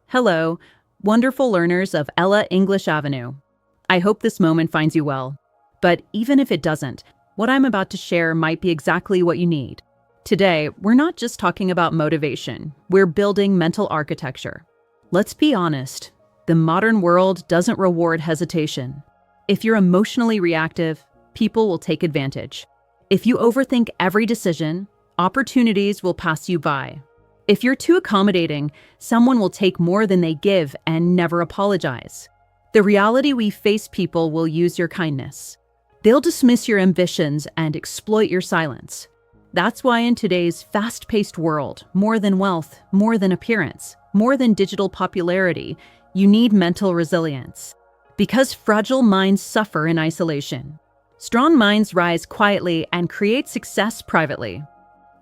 Hello, wonderful learners of Ella English Avenue. I hope this moment finds you well. But even if it doesn't, what I'm about to share might be exactly what you need. Today, we're not just talking about motivation, we're building mental architecture. Let's be honest, the modern world doesn't reward hesitation. If you're emotionally reactive, people will take advantage. If you overthink every decision, opportunities will pass you by. If you're too accommodating, someone will take more than they give and never apologize. The reality we face people will use your kindness. They'll dismiss your ambitions and exploit your silence. That's why in today's fast-paced world, more than wealth, more than appearance, more than digital popularity, you need mental resilience. Because fragile minds suffer in isolation. Strong minds rise quietly and create success privately.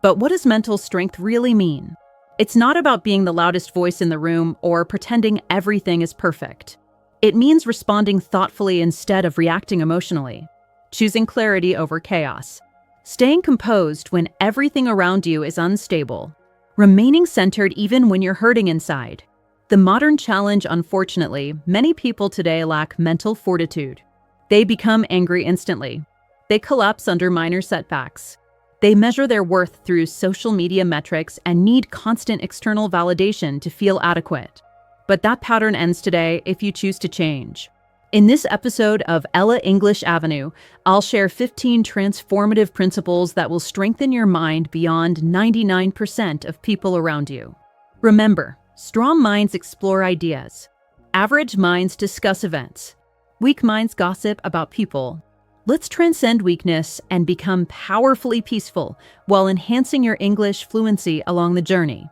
But what does mental strength really mean? It's not about being the loudest voice in the room or pretending everything is perfect. It means responding thoughtfully instead of reacting emotionally, choosing clarity over chaos, staying composed when everything around you is unstable, remaining centered even when you're hurting inside. The modern challenge, unfortunately, many people today lack mental fortitude. They become angry instantly. They collapse under minor setbacks. They measure their worth through social media metrics and need constant external validation to feel adequate. But that pattern ends today if you choose to change. In this episode of Ella English Avenue, I'll share 15 transformative principles that will strengthen your mind beyond 99% of people around you. Remember, strong minds explore ideas. Average minds discuss events. Weak minds gossip about people. Let's transcend weakness and become powerfully peaceful while enhancing your English fluency along the journey.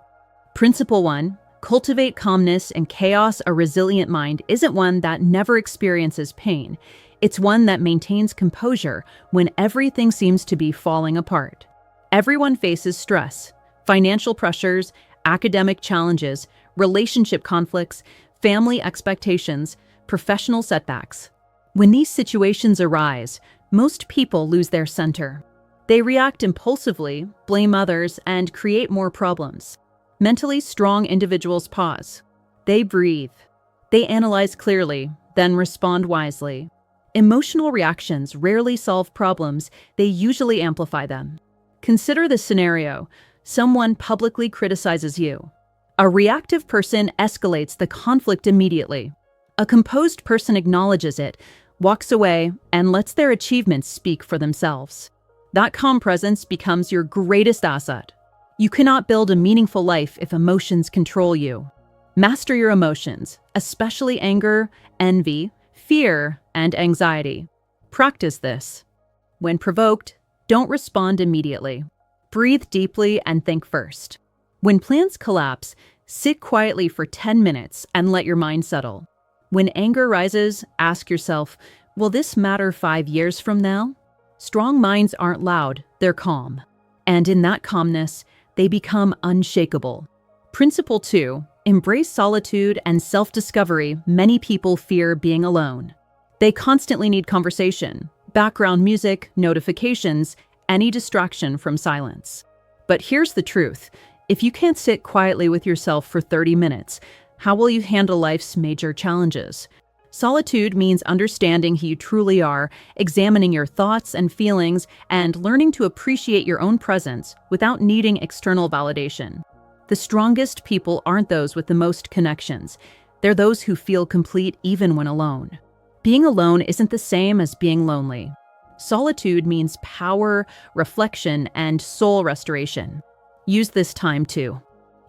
Principle 1. Cultivate calmness in chaos. A resilient mind isn't one that never experiences pain. It's one that maintains composure when everything seems to be falling apart. Everyone faces stress, financial pressures, academic challenges, relationship conflicts, family expectations, professional setbacks. When these situations arise, most people lose their center. They react impulsively, blame others, and create more problems. Mentally strong individuals pause. They breathe. They analyze clearly, then respond wisely. Emotional reactions rarely solve problems, they usually amplify them. Consider this scenario. Someone publicly criticizes you. A reactive person escalates the conflict immediately. A composed person acknowledges it, walks away, and lets their achievements speak for themselves. That calm presence becomes your greatest asset. You cannot build a meaningful life if emotions control you. Master your emotions, especially anger, envy, fear, and anxiety. Practice this. When provoked, don't respond immediately. Breathe deeply and think first. When plans collapse, sit quietly for 10 minutes and let your mind settle. When anger rises, ask yourself, will this matter 5 years from now? Strong minds aren't loud, they're calm. And in that calmness, they become unshakable. Principle 2. Embrace solitude and self-discovery. Many people fear being alone. They constantly need conversation, background music, notifications, any distraction from silence. But here's the truth. If you can't sit quietly with yourself for 30 minutes, how will you handle life's major challenges? Solitude means understanding who you truly are, examining your thoughts and feelings, and learning to appreciate your own presence without needing external validation. The strongest people aren't those with the most connections. They're those who feel complete even when alone. Being alone isn't the same as being lonely. Solitude means power, reflection, and soul restoration. Use this time too.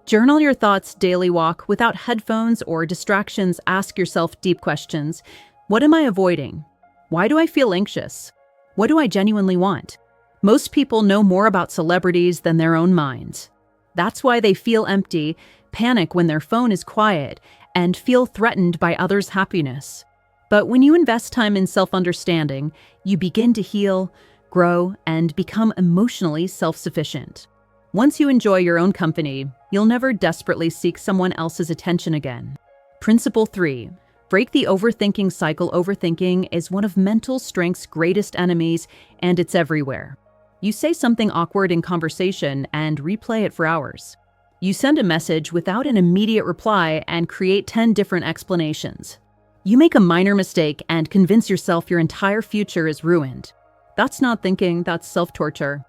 Journal your thoughts, daily walk without headphones or distractions. Ask yourself deep questions. What am I avoiding? Why do I feel anxious? What do I genuinely want? Most people know more about celebrities than their own minds. That's why they feel empty, panic when their phone is quiet, and feel threatened by others' happiness. But when you invest time in self-understanding, you begin to heal, grow, and become emotionally self-sufficient. Once you enjoy your own company, you'll never desperately seek someone else's attention again. Principle 3. Break the overthinking cycle. Overthinking is one of mental strength's greatest enemies, and it's everywhere. You say something awkward in conversation and replay it for hours. You send a message without an immediate reply and create 10 different explanations. You make a minor mistake and convince yourself your entire future is ruined. That's not thinking, that's self-torture.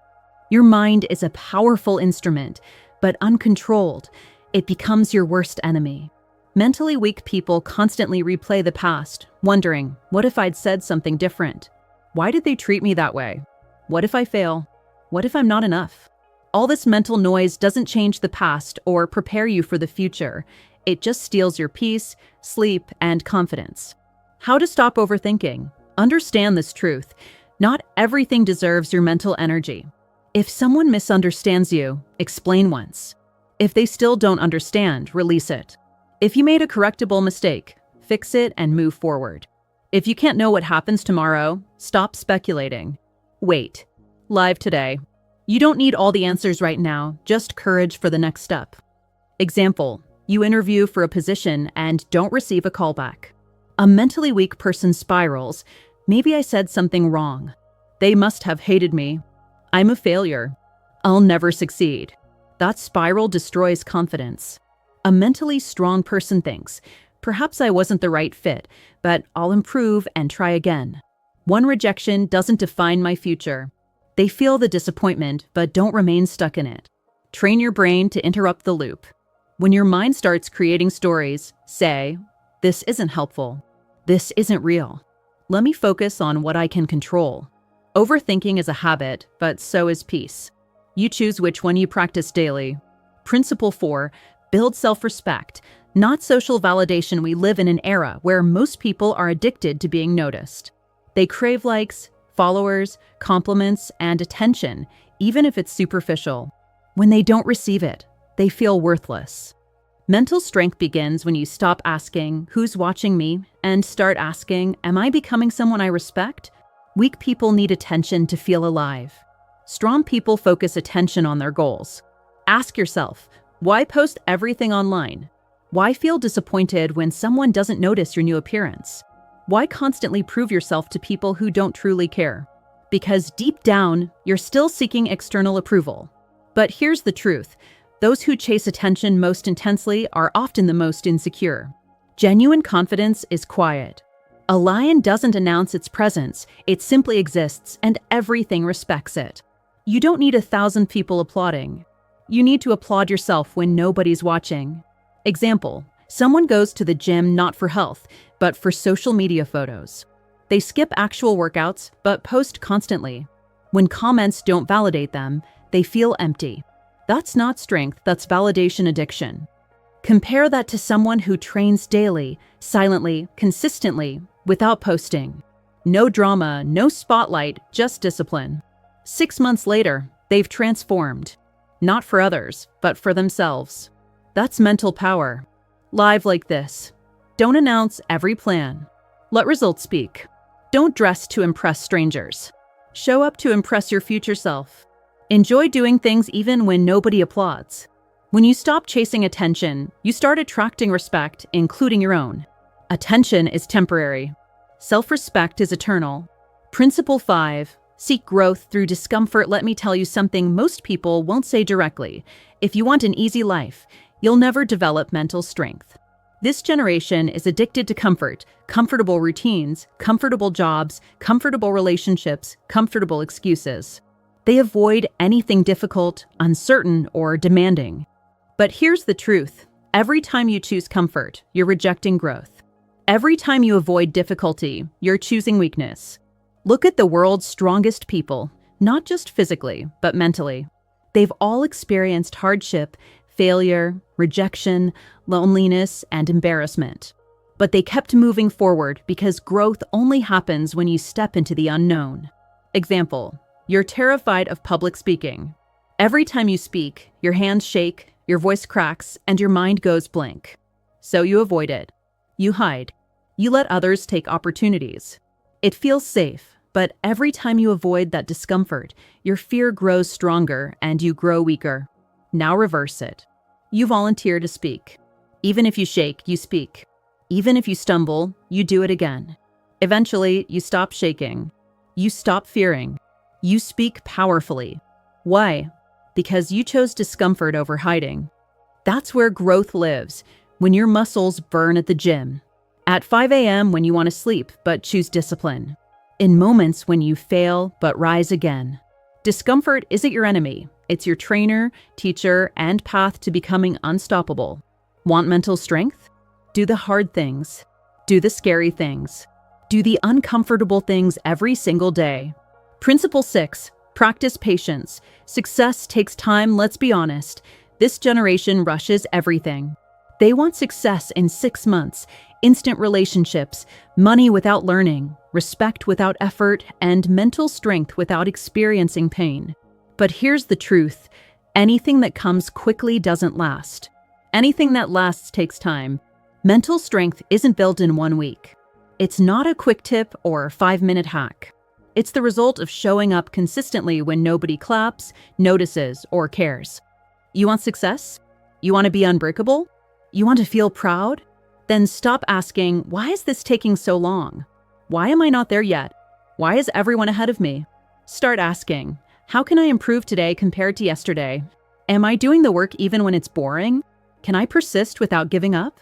Your mind is a powerful instrument, but uncontrolled, it becomes your worst enemy. Mentally weak people constantly replay the past, wondering, what if I'd said something different? Why did they treat me that way? What if I fail? What if I'm not enough? All this mental noise doesn't change the past or prepare you for the future. It just steals your peace, sleep, and confidence. How to stop overthinking? Understand this truth. Not everything deserves your mental energy. If someone misunderstands you, explain once. If they still don't understand, release it. If you made a correctable mistake, fix it and move forward. If you can't know what happens tomorrow, stop speculating. Wait. Live today. You don't need all the answers right now, just courage for the next step. Example, you interview for a position and don't receive a callback. A mentally weak person spirals. Maybe I said something wrong. They must have hated me. I'm a failure. I'll never succeed. That spiral destroys confidence. A mentally strong person thinks, perhaps I wasn't the right fit, but I'll improve and try again. One rejection doesn't define my future. They feel the disappointment, but don't remain stuck in it. Train your brain to interrupt the loop. When your mind starts creating stories, say, this isn't helpful. This isn't real. Let me focus on what I can control. Overthinking is a habit, but so is peace. You choose which one you practice daily. Principle 4, build self-respect, not social validation. We live in an era where most people are addicted to being noticed. They crave likes, followers, compliments, and attention, even if it's superficial. When they don't receive it, they feel worthless. Mental strength begins when you stop asking, who's watching me, and start asking, am I becoming someone I respect? Weak people need attention to feel alive. Strong people focus attention on their goals. Ask yourself, why post everything online? Why feel disappointed when someone doesn't notice your new appearance? Why constantly prove yourself to people who don't truly care? Because deep down, you're still seeking external approval. But here's the truth. Those who chase attention most intensely are often the most insecure. Genuine confidence is quiet. A lion doesn't announce its presence, it simply exists and everything respects it. You don't need 1,000 people applauding. You need to applaud yourself when nobody's watching. Example, someone goes to the gym not for health, but for social media photos. They skip actual workouts, but post constantly. When comments don't validate them, they feel empty. That's not strength, that's validation addiction. Compare that to someone who trains daily, silently, consistently, without posting. No drama, no spotlight, just discipline. 6 months later, they've transformed. Not for others, but for themselves. That's mental power. Live like this. Don't announce every plan. Let results speak. Don't dress to impress strangers. Show up to impress your future self. Enjoy doing things even when nobody applauds. When you stop chasing attention, you start attracting respect, including your own. Attention is temporary. Self-respect is eternal. Principle 5, seek growth through discomfort. Let me tell you something most people won't say directly. If you want an easy life, you'll never develop mental strength. This generation is addicted to comfort, comfortable routines, comfortable jobs, comfortable relationships, comfortable excuses. They avoid anything difficult, uncertain, or demanding. But here's the truth. Every time you choose comfort, you're rejecting growth. Every time you avoid difficulty, you're choosing weakness. Look at the world's strongest people, not just physically, but mentally. They've all experienced hardship, failure, rejection, loneliness, and embarrassment. But they kept moving forward because growth only happens when you step into the unknown. Example, you're terrified of public speaking. Every time you speak, your hands shake, your voice cracks, and your mind goes blank. So you avoid it. You hide. You let others take opportunities. It feels safe, but every time you avoid that discomfort, your fear grows stronger and you grow weaker. Now reverse it. You volunteer to speak. Even if you shake, you speak. Even if you stumble, you do it again. Eventually, you stop shaking. You stop fearing. You speak powerfully. Why? Because you chose discomfort over hiding. That's where growth lives, when your muscles burn at the gym. At 5 a.m. when you want to sleep but choose discipline. In moments when you fail but rise again. Discomfort isn't your enemy. It's your trainer, teacher, and path to becoming unstoppable. Want mental strength? Do the hard things. Do the scary things. Do the uncomfortable things every single day. Principle 6. Practice patience. Success takes time, let's be honest. This generation rushes everything. They want success in 6 months, instant relationships, money without learning, respect without effort, and mental strength without experiencing pain. But here's the truth. Anything that comes quickly doesn't last. Anything that lasts takes time. Mental strength isn't built in 1 week. It's not a quick tip or 5-minute hack. It's the result of showing up consistently when nobody claps, notices, or cares. You want success? You want to be unbreakable? You want to feel proud? Then stop asking, why is this taking so long? Why am I not there yet? Why is everyone ahead of me? Start asking, how can I improve today compared to yesterday? Am I doing the work even when it's boring? Can I persist without giving up?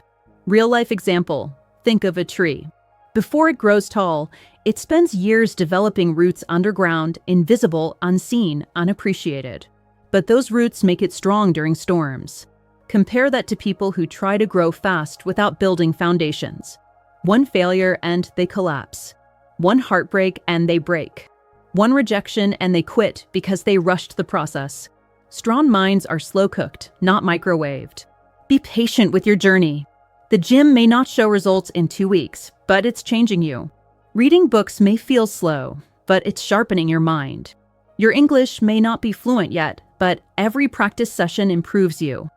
Real-life example, think of a tree. Before it grows tall, it spends years developing roots underground, invisible, unseen, unappreciated. But those roots make it strong during storms. Compare that to people who try to grow fast without building foundations. One failure and they collapse. One heartbreak and they break. One rejection and they quit because they rushed the process. Strong minds are slow-cooked, not microwaved. Be patient with your journey. The gym may not show results in 2 weeks, but it's changing you. Reading books may feel slow, but it's sharpening your mind. Your English may not be fluent yet, but every practice session improves you.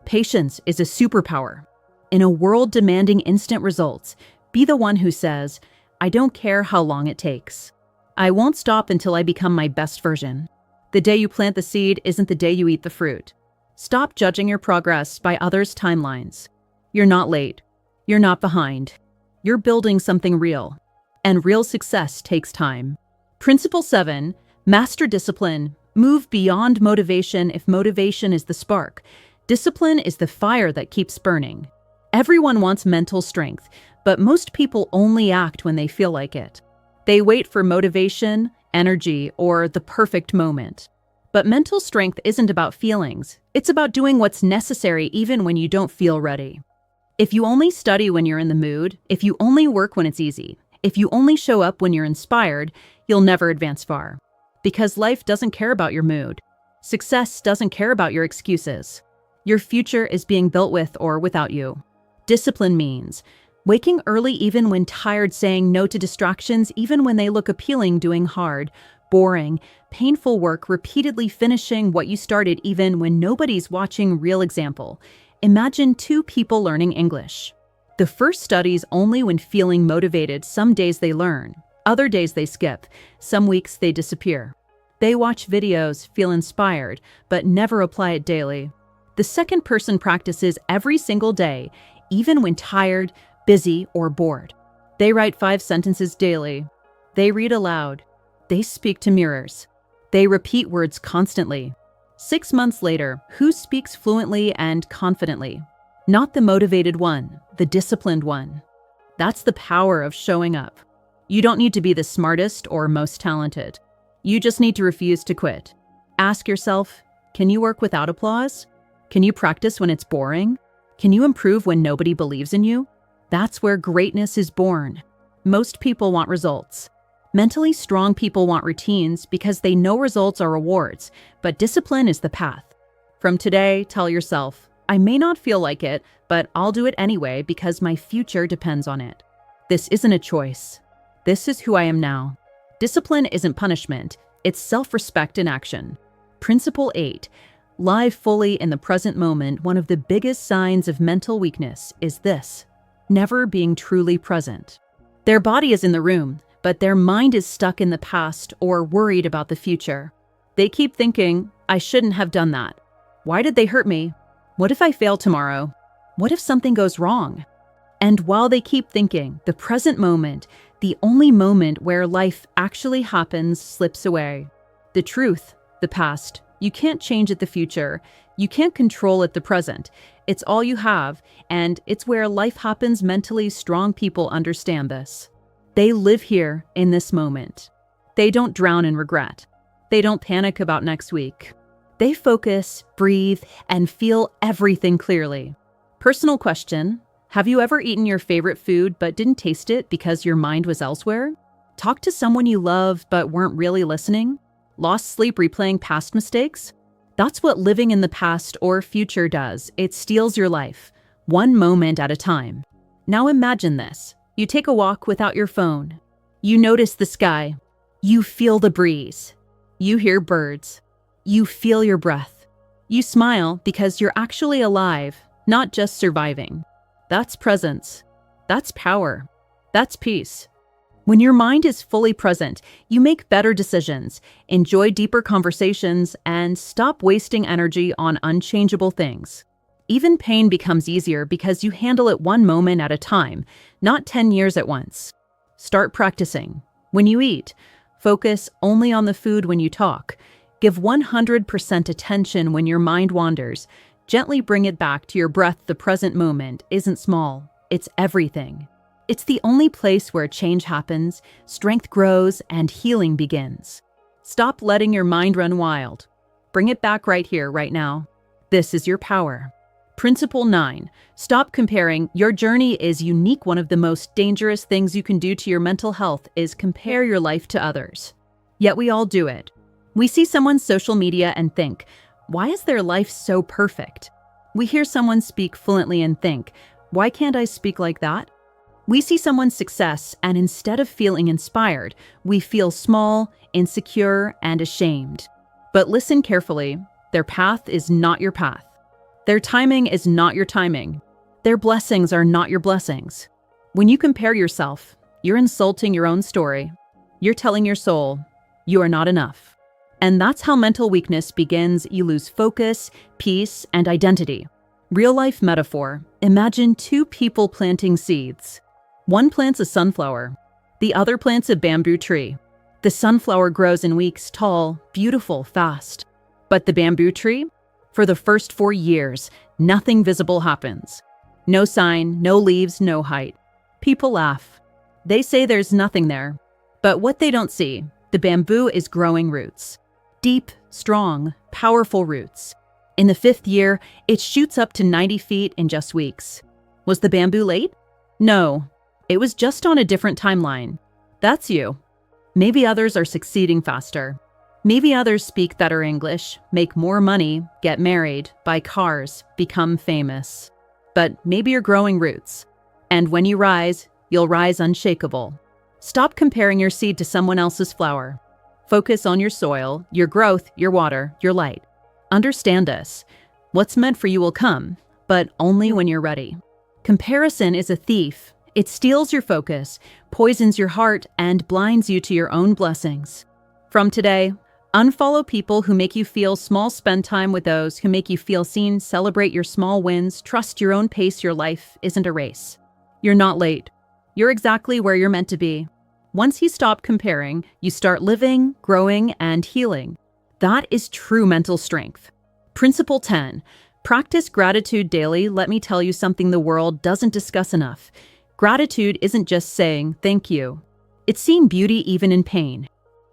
Patience is a superpower. In a world demanding instant results, be the one who says, I don't care how long it takes. I won't stop until I become my best version. The day you plant the seed isn't the day you eat the fruit. Stop judging your progress by others' timelines. You're not late. You're not behind. You're building something real. And real success takes time. Principle 7. Master discipline. Move beyond motivation if motivation is the spark. Discipline is the fire that keeps burning. Everyone wants mental strength, but most people only act when they feel like it. They wait for motivation, energy, or the perfect moment. But mental strength isn't about feelings. It's about doing what's necessary even when you don't feel ready. If you only study when you're in the mood, if you only work when it's easy, if you only show up when you're inspired, you'll never advance far. Because life doesn't care about your mood. Success doesn't care about your excuses. Your future is being built with or without you. Discipline means waking early even when tired, saying no to distractions even when they look appealing, doing hard, boring, painful work, repeatedly finishing what you started even when nobody's watching. Real example. Imagine 2 people learning English. The first studies only when feeling motivated. Some days they learn, other days they skip, some weeks they disappear. They watch videos, feel inspired, but never apply it daily. The second person practices every single day, even when tired, busy, or bored. They write 5 sentences daily. They read aloud. They speak to mirrors. They repeat words constantly. 6 months later, who speaks fluently and confidently? Not the motivated one, the disciplined one. That's the power of showing up. You don't need to be the smartest or most talented. You just need to refuse to quit. Ask yourself, can you work without applause? Can you practice when it's boring? Can you improve when nobody believes in you? That's where greatness is born. Most people want results. Mentally strong people want routines because they know results are rewards, but discipline is the path. From today, tell yourself, I may not feel like it, but I'll do it anyway because my future depends on it. This isn't a choice. This is who I am now. Discipline isn't punishment, it's self-respect in action. Principle 8. Live fully in the present moment. One of the biggest signs of mental weakness is this: never being truly present. Their body is in the room, but their mind is stuck in the past or worried about the future. They keep thinking, I shouldn't have done that. Why did they hurt me? What if I fail tomorrow? What if something goes wrong? And while they keep thinking, the present moment, the only moment where life actually happens, slips away. The truth, the past, you can't change it. The future, You can't control at the present. It's all you have, and it's where life happens. Mentally strong people understand this. They live here in this moment. They don't drown in regret. They don't panic about next week. They focus, breathe, and feel everything clearly. Personal question: have you ever eaten your favorite food but didn't taste it because your mind was elsewhere? Talked to someone you loved but weren't really listening? Lost sleep replaying past mistakes? That's what living in the past or future does. It steals your life, one moment at a time. Now imagine this. You take a walk without your phone. You notice the sky. You feel the breeze. You hear birds. You feel your breath. You smile because you're actually alive, not just surviving. That's presence. That's power. That's peace. When your mind is fully present, you make better decisions, enjoy deeper conversations, and stop wasting energy on unchangeable things. Even pain becomes easier because you handle it one moment at a time, not 10 years at once. Start practicing. When you eat, focus only on the food. When you talk, give 100% attention. When your mind wanders, gently bring it back to your breath. The present moment isn't small, it's everything. It's the only place where change happens, strength grows, and healing begins. Stop letting your mind run wild. Bring it back right here, right now. This is your power. Principle 9. Stop comparing. Your journey is unique. One of the most dangerous things you can do to your mental health is compare your life to others. Yet we all do it. We see someone's social media and think, why is their life so perfect? We hear someone speak fluently and think, why can't I speak like that? We see someone's success, and instead of feeling inspired, we feel small, insecure, and ashamed. But listen carefully. Their path is not your path. Their timing is not your timing. Their blessings are not your blessings. When you compare yourself, you're insulting your own story. You're telling your soul, you are not enough. And that's how mental weakness begins. You lose focus, peace, and identity. Real-life metaphor. Imagine two people planting seeds. One plants a sunflower. The other plants a bamboo tree. The sunflower grows in weeks, tall, beautiful, fast. But the bamboo tree? For the first 4 years, nothing visible happens. No sign, no leaves, no height. People laugh. They say there's nothing there. But what they don't see, the bamboo is growing roots. Deep, strong, powerful roots. In the 5th year, it shoots up to 90 feet in just weeks. Was the bamboo late? No. It was just on a different timeline. That's you. Maybe others are succeeding faster. Maybe others speak better English, make more money, get married, buy cars, become famous. But maybe you're growing roots. And when you rise, you'll rise unshakable. Stop comparing your seed to someone else's flower. Focus on your soil, your growth, your water, your light. Understand this. What's meant for you will come, but only when you're ready. Comparison is a thief. It steals your focus, poisons your heart, and blinds you to your own blessings. From today, unfollow people who make you feel small. Spend time with those who make you feel seen. Celebrate your small wins. Trust your own pace. Your life isn't a race. You're not late. You're exactly where you're meant to be. Once you stop comparing, you start living, growing, and healing. That is true mental strength. Principle 10. Practice gratitude daily. Let me tell you something the world doesn't discuss enough. Gratitude isn't just saying thank you. It's seeing beauty even in pain.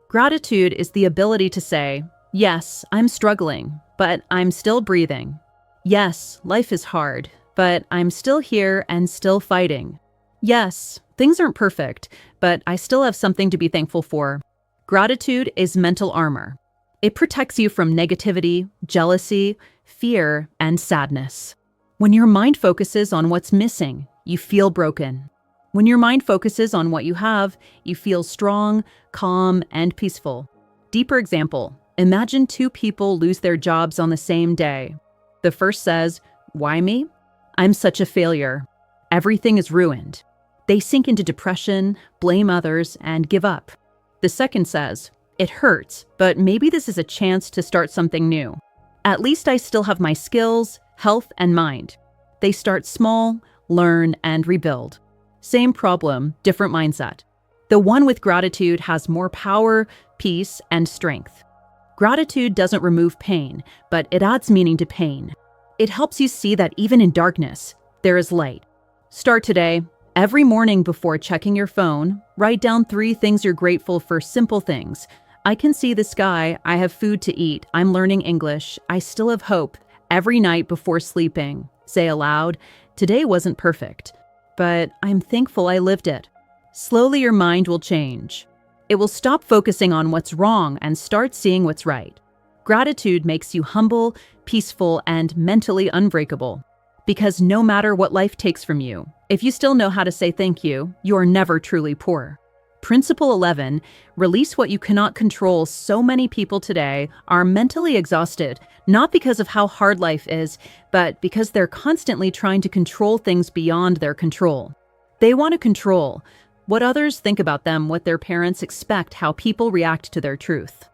Gratitude is the ability to say, yes, I'm struggling, but I'm still breathing. Yes, life is hard, but I'm still here and still fighting. Yes, things aren't perfect, but I still have something to be thankful for. Gratitude is mental armor. It protects you from negativity, jealousy, fear, and sadness. When your mind focuses on what's missing, you feel broken. When your mind focuses on what you have, you feel strong, calm, and peaceful. Deeper example, imagine two people lose their jobs on the same day. The first says, "Why me? I'm such a failure. Everything is ruined." They sink into depression, blame others, and give up. The second says, "It hurts, but maybe this is a chance to start something new. At least I still have my skills, health, and mind." They start small, learn, and rebuild. Same problem, different mindset. The one with gratitude has more power, peace, and strength. Gratitude doesn't remove pain, but it adds meaning to pain. It helps you see that even in darkness, there is light. Start today. Every morning before checking your phone, write down 3 things you're grateful for. Simple things. I can see the sky, I have food to eat, I'm learning English, I still have hope. Every night before sleeping, say aloud, today wasn't perfect, but I'm thankful I lived it. Slowly your mind will change. It will stop focusing on what's wrong and start seeing what's right. Gratitude makes you humble, peaceful, and mentally unbreakable. Because no matter what life takes from you, if you still know how to say thank you, you are never truly poor. Principle 11, release what you cannot control. So many people today are mentally exhausted, not because of how hard life is, but because they're constantly trying to control things beyond their control. They want to control what others think about them, what their parents expect, how people react to their truth.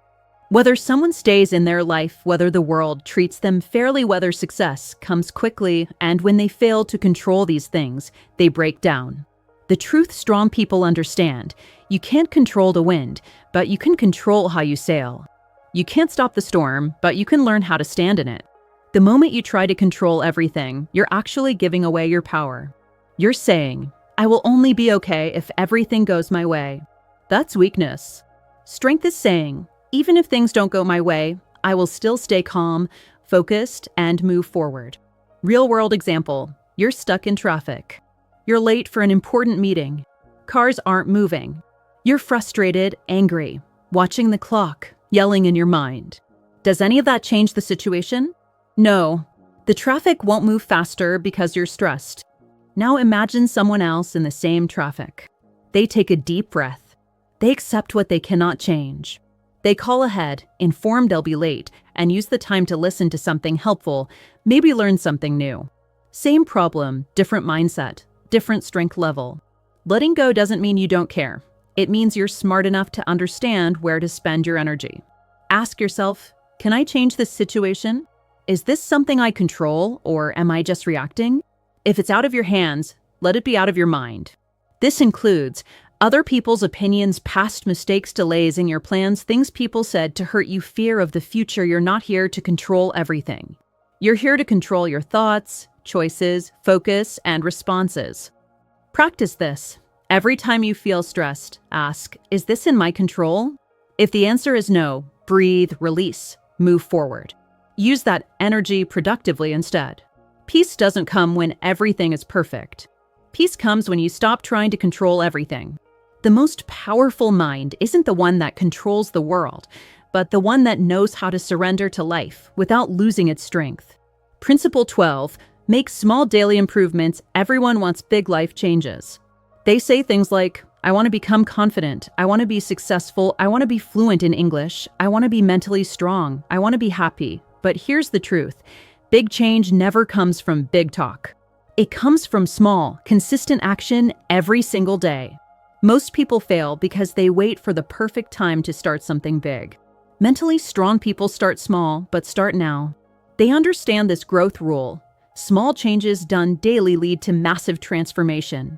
Whether someone stays in their life, whether the world treats them fairly, whether success comes quickly, and when they fail to control these things, they break down. The truth strong people understand. You can't control the wind, but you can control how you sail. You can't stop the storm, but you can learn how to stand in it. The moment you try to control everything, you're actually giving away your power. You're saying, I will only be okay if everything goes my way. That's weakness. Strength is saying, even if things don't go my way, I will still stay calm, focused, and move forward. Real-world example, you're stuck in traffic. You're late for an important meeting. Cars aren't moving. You're frustrated, angry, watching the clock, yelling in your mind. Does any of that change the situation? No. The traffic won't move faster because you're stressed. Now imagine someone else in the same traffic. They take a deep breath. They accept what they cannot change. They call ahead, informed they'll be late, and use the time to listen to something helpful, maybe learn something new. Same problem, different mindset, different strength level. Letting go doesn't mean you don't care. It means you're smart enough to understand where to spend your energy. Ask yourself, can I change this situation? Is this something I control, or am I just reacting? If it's out of your hands, let it be out of your mind. This includes other people's opinions, past mistakes, delays in your plans, things people said to hurt you, fear of the future. You're not here to control everything. You're here to control your thoughts, choices, focus, and responses. Practice this. Every time you feel stressed, ask, is this in my control? If the answer is no, breathe, release, move forward. Use that energy productively instead. Peace doesn't come when everything is perfect. Peace comes when you stop trying to control everything. The most powerful mind isn't the one that controls the world, but the one that knows how to surrender to life without losing its strength. Principle 12, make small daily improvements. Everyone wants big life changes. They say things like, I want to become confident, I want to be successful, I want to be fluent in English, I want to be mentally strong, I want to be happy. But here's the truth. Big change never comes from big talk. It comes from small, consistent action every single day. Most people fail because they wait for the perfect time to start something big. Mentally strong people start small, but start now. They understand this growth rule. Small changes done daily lead to massive transformation.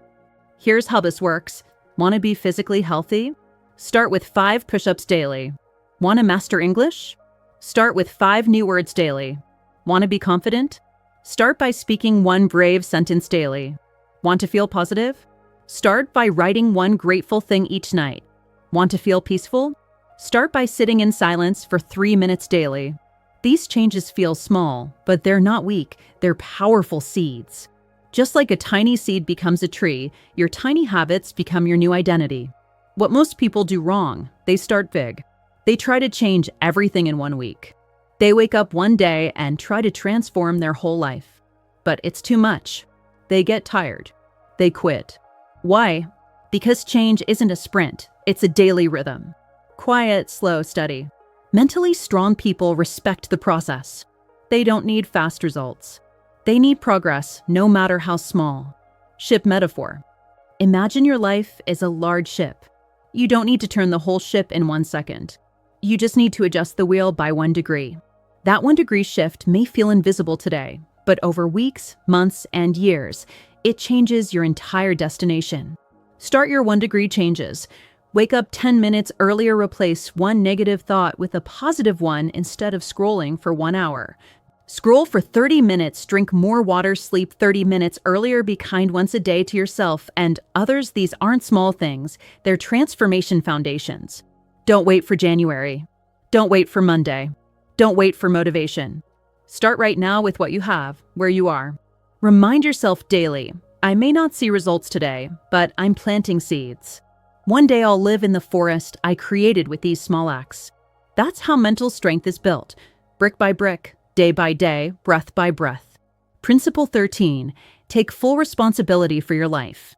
Here's how this works. Want to be physically healthy? Start with 5 push-ups daily. Want to master English? Start with 5 new words daily. Want to be confident? Start by speaking 1 brave sentence daily. Want to feel positive? Start by writing 1 grateful thing each night. Want to feel peaceful? Start by sitting in silence for 3 minutes daily. These changes feel small, but they're not weak. They're powerful seeds. Just like a tiny seed becomes a tree, your tiny habits become your new identity. What most people do wrong, they start big. They try to change everything in 1 week. They wake up one day and try to transform their whole life. But it's too much. They get tired. They quit. Why? Because change isn't a sprint, it's a daily rhythm. Quiet, slow, steady. Mentally strong people respect the process. They don't need fast results. They need progress, no matter how small. Ship metaphor. Imagine your life is a large ship. You don't need to turn the whole ship in 1 second. You just need to adjust the wheel by 1 degree. That 1 degree shift may feel invisible today, but over weeks, months, and years, it changes your entire destination. Start your 1 degree changes. Wake up 10 minutes earlier, replace one negative thought with a positive one instead of scrolling for 1 hour. Scroll for 30 minutes, drink more water, sleep 30 minutes earlier, be kind once a day to yourself and others. These aren't small things, they're transformation foundations. Don't wait for January. Don't wait for Monday. Don't wait for motivation. Start right now with what you have, where you are. Remind yourself daily, I may not see results today, but I'm planting seeds. One day I'll live in the forest I created with these small acts. That's how mental strength is built, brick by brick, day by day, breath by breath. Principle 13, take full responsibility for your life.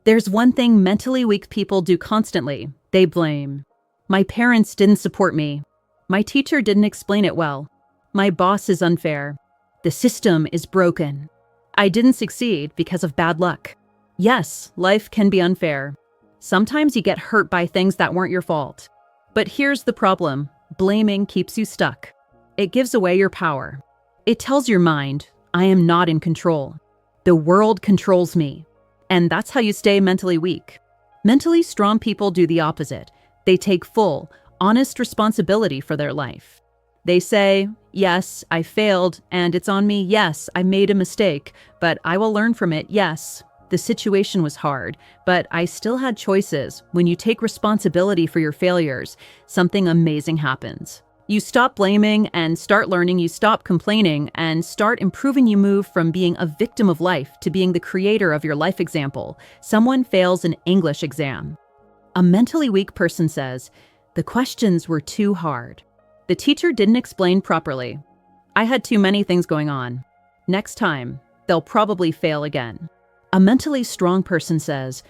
There's one thing mentally weak people do constantly, they blame. My parents didn't support me. My teacher didn't explain it well. My boss is unfair. The system is broken. I didn't succeed because of bad luck. Yes, life can be unfair. Sometimes you get hurt by things that weren't your fault. But here's the problem. Blaming keeps you stuck. It gives away your power. It tells your mind, I am not in control. The world controls me. And that's how you stay mentally weak. Mentally strong people do the opposite. They take full, honest responsibility for their life. They say, yes, I failed, and it's on me. Yes, I made a mistake, but I will learn from it. Yes, the situation was hard, but I still had choices. When you take responsibility for your failures, something amazing happens. You stop blaming and start learning. You stop complaining and start improving. You move from being a victim of life to being the creator of your life. Example, someone fails an English exam. A mentally weak person says, the questions were too hard. The teacher didn't explain properly. I had too many things going on. Next time, they'll probably fail again. A mentally strong person says,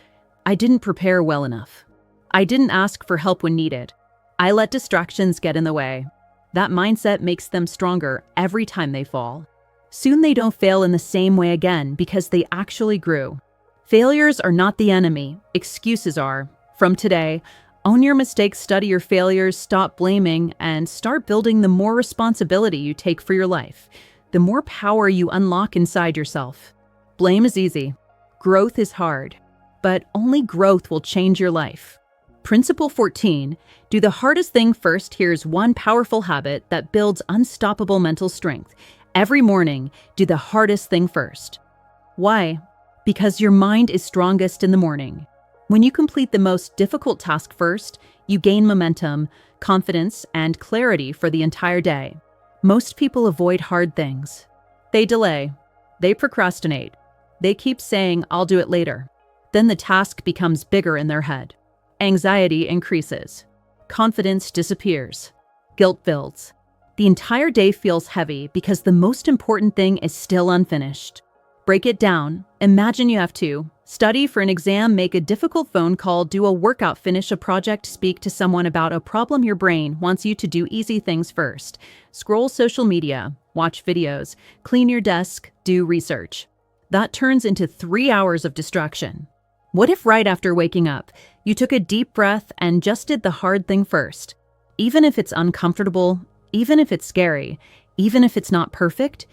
I didn't prepare well enough. I didn't ask for help when needed. I let distractions get in the way. That mindset makes them stronger every time they fall. Soon they don't fail in the same way again because they actually grew. Failures are not the enemy, excuses are. From today, own your mistakes, study your failures, stop blaming, and start building. The more responsibility you take for your life, the more power you unlock inside yourself. Blame is easy. Growth is hard. But only growth will change your life. Principle 14, do the hardest thing first. Here's one powerful habit that builds unstoppable mental strength. Every morning, do the hardest thing first. Why? Because your mind is strongest in the morning. When you complete the most difficult task first, you gain momentum, confidence, and clarity for the entire day. Most people avoid hard things. They delay. They procrastinate. They keep saying, I'll do it later. Then the task becomes bigger in their head. Anxiety increases. Confidence disappears. Guilt builds. The entire day feels heavy because the most important thing is still unfinished. Break it down. Imagine you have to study for an exam, make a difficult phone call, do a workout, finish a project, speak to someone about a problem. Your brain wants you to do easy things first. Scroll social media, watch videos, clean your desk, do research. That turns into 3 hours of distraction. What if right after waking up, you took a deep breath and just did the hard thing first? Even if it's uncomfortable, even if it's scary, even if it's not perfect,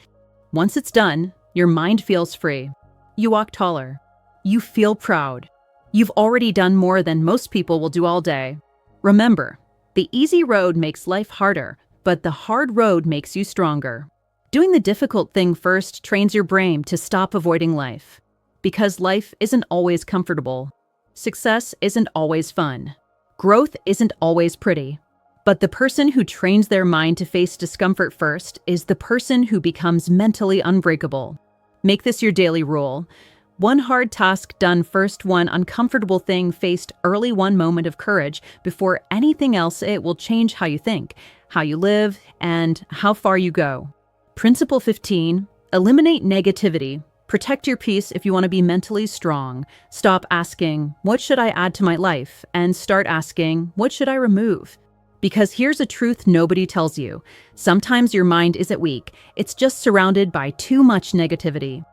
once it's done, your mind feels free. You walk taller. You feel proud. You've already done more than most people will do all day. Remember, the easy road makes life harder, but the hard road makes you stronger. Doing the difficult thing first trains your brain to stop avoiding life. Because life isn't always comfortable. Success isn't always fun. Growth isn't always pretty. But the person who trains their mind to face discomfort first is the person who becomes mentally unbreakable. Make this your daily rule. One hard task done first, one uncomfortable thing faced early, one moment of courage before anything else. It will change how you think, how you live, and how far you go. Principle 15, eliminate negativity. Protect your peace if you want to be mentally strong. Stop asking, what should I add to my life? And start asking, what should I remove? Because here's a truth nobody tells you. Sometimes your mind isn't weak. It's just surrounded by too much negativity.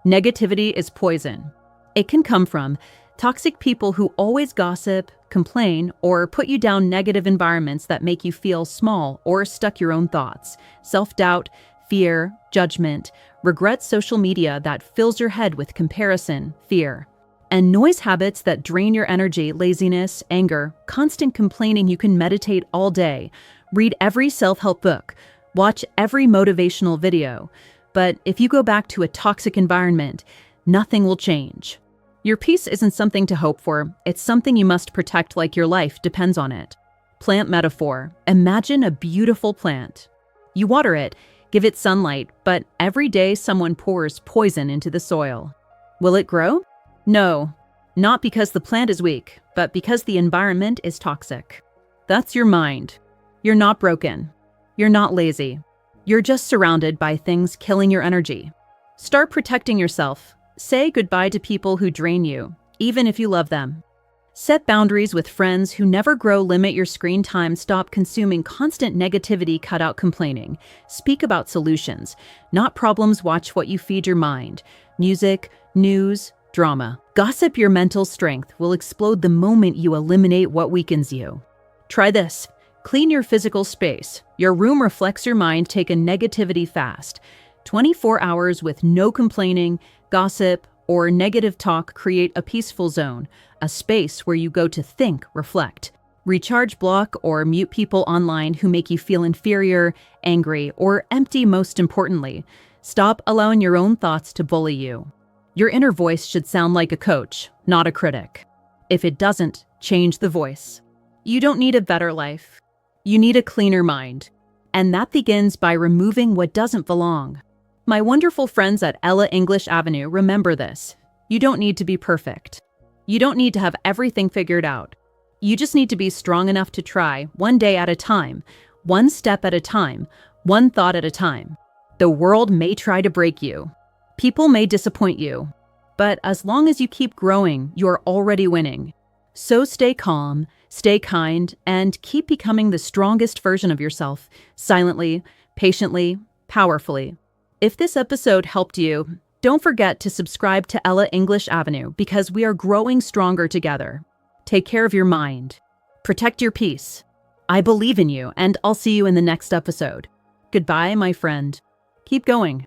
Negativity is poison. It can come from toxic people who always gossip, complain, or put you down, negative environments that make you feel small or stuck, your own thoughts, self-doubt, fear, judgment, regret, social media that fills your head with comparison, fear. And noise habits that drain your energy, laziness, anger, constant complaining, you can meditate all day, read every self-help book, watch every motivational video. But if you go back to a toxic environment, nothing will change. Your peace isn't something to hope for, it's something you must protect like your life depends on it. Plant metaphor. Imagine a beautiful plant. You water it, give it sunlight, but every day someone pours poison into the soil. Will it grow? No, not because the plant is weak, but because the environment is toxic. That's your mind. You're not broken. You're not lazy. You're just surrounded by things killing your energy. Start protecting yourself. Say goodbye to people who drain you, even if you love them. Set boundaries with friends who never grow. Limit your screen time. Stop consuming constant negativity. Cut out complaining. Speak about solutions, not problems. Watch what you feed your mind. Music, news, drama. Gossip. Your mental strength will explode the moment you eliminate what weakens you. Try this. Clean your physical space. Your room reflects your mind. Take a negativity fast. 24 hours with no complaining, gossip, or negative talk. Create a peaceful zone, a space where you go to think, reflect. Recharge. Block or mute people online who make you feel inferior, angry, or empty. Most importantly, stop allowing your own thoughts to bully you. Your inner voice should sound like a coach, not a critic. If it doesn't, change the voice. You don't need a better life. You need a cleaner mind. And that begins by removing what doesn't belong. My wonderful friends at Ella English Avenue, remember this. You don't need to be perfect. You don't need to have everything figured out. You just need to be strong enough to try, one day at a time, one step at a time, one thought at a time. The world may try to break you. People may disappoint you. But as long as you keep growing, you're already winning. So stay calm, stay kind, and keep becoming the strongest version of yourself, silently, patiently, powerfully. If this episode helped you, don't forget to subscribe to Ella English Avenue because we are growing stronger together. Take care of your mind. Protect your peace. I believe in you, and I'll see you in the next episode. Goodbye, my friend. Keep going.